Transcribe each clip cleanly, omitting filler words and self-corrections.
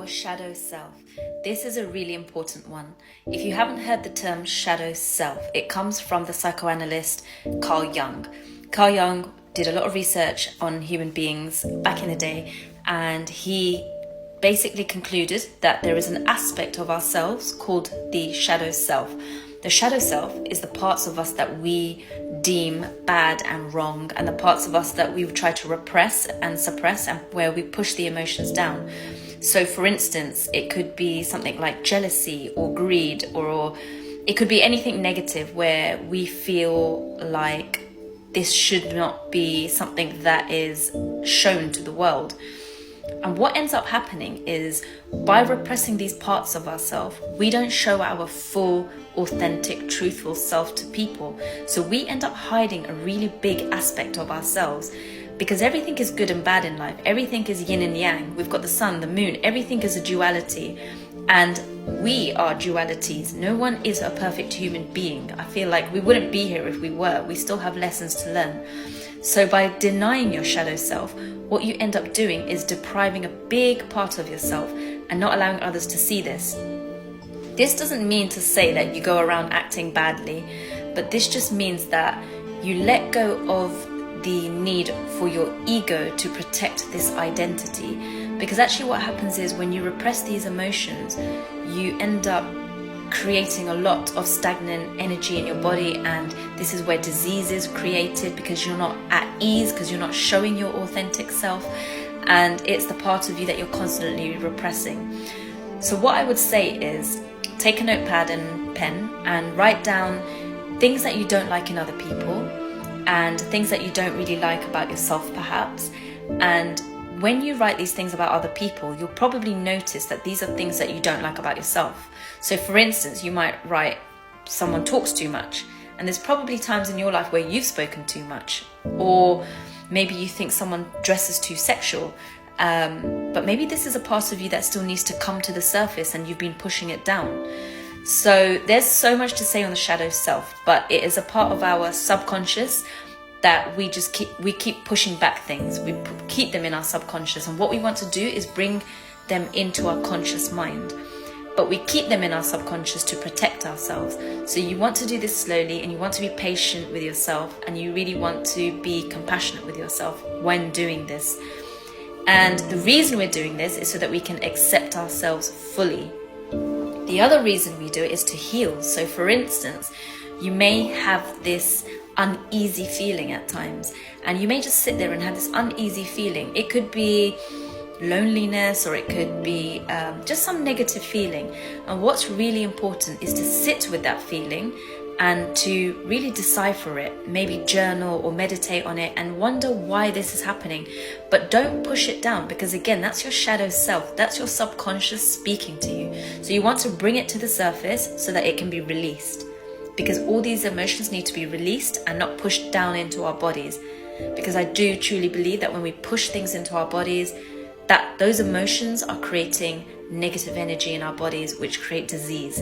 shadow self. This is a really important one. If you haven't heard the term shadow self, it comes from the psychoanalyst Carl Jung. Carl Jung did a lot of research on human beings back in the day, and he basically concluded that there is an aspect of ourselves called the shadow self. The shadow self is the parts of us that we deem bad and wrong, and the parts of us that we try to repress and suppress, and where we push the emotions down. So for instance, it could be something like jealousy or greed, or it could be anything negative where we feel like this should not be something that is shown to the world. And what ends up happening is, by repressing these parts of ourselves, we don't show our full, authentic, truthful self to people. So we end up hiding a really big aspect of ourselves, because everything is good and bad in life. Everything is yin and yang. We've got the sun, the moon, everything is a duality. And we are dualities. No one is a perfect human being. I feel like we wouldn't be here if we were. We still have lessons to learn. So by denying your shadow self, what you end up doing is depriving a big part of yourself and not allowing others to see this. This doesn't mean to say that you go around acting badly, but this just means that you let go of the need for your ego to protect this identity. Because actually what happens is, when you repress these emotions, you end up creating a lot of stagnant energy in your body, and this is where disease is created, because you're not at ease, because you're not showing your authentic self, and it's the part of you that you're constantly repressing. So what I would say is, take a notepad and pen and write down things that you don't like in other people, and things that you don't really like about yourself perhaps. And when you write these things about other people, you'll probably notice that these are things that you don't like about yourself. So for instance, you might write, someone talks too much, and there's probably times in your life where you've spoken too much. Or maybe you think someone dresses too sexual, but maybe this is a part of you that still needs to come to the surface and you've been pushing it down. So there's so much to say on the shadow self, but it is a part of our subconscious that we keep pushing back things. We keep them in our subconscious, and what we want to do is bring them into our conscious mind. But we keep them in our subconscious to protect ourselves. So you want to do this slowly, and you want to be patient with yourself, and you really want to be compassionate with yourself when doing this. And the reason we're doing this is so that we can accept ourselves fully. The other reason we do it is to heal. So for instance, you may have this uneasy feeling at times, and you may just sit there and have this uneasy feeling. It could be loneliness, or it could be just some negative feeling. And what's really important is to sit with that feeling and to really decipher it, maybe journal or meditate on it and wonder why this is happening. But don't push it down, because again, that's your shadow self, that's your subconscious speaking to you. So you want to bring it to the surface so that it can be released, because all these emotions need to be released and not pushed down into our bodies. Because I do truly believe that when we push things into our bodies, that those emotions are creating negative energy in our bodies, which create disease.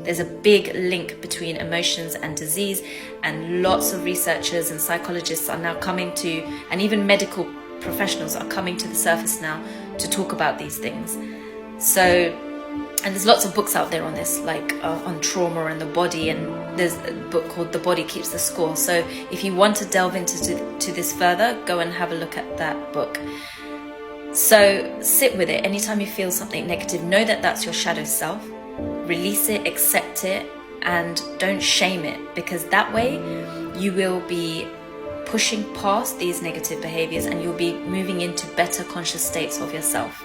There's a big link between emotions and disease, and lots of researchers and psychologists are now coming to, and even medical professionals are coming to the surface now to talk about these things. So, and there's lots of books out there on this, like on trauma and the body, and there's a book called The Body Keeps the Score. So if you want to delve into this further, go and have a look at that book. So sit with it. Anytime you feel something negative, know that that's your shadow self. Release it, accept it, and don't shame it, because that way you will be pushing past these negative behaviors and you'll be moving into better conscious states of yourself.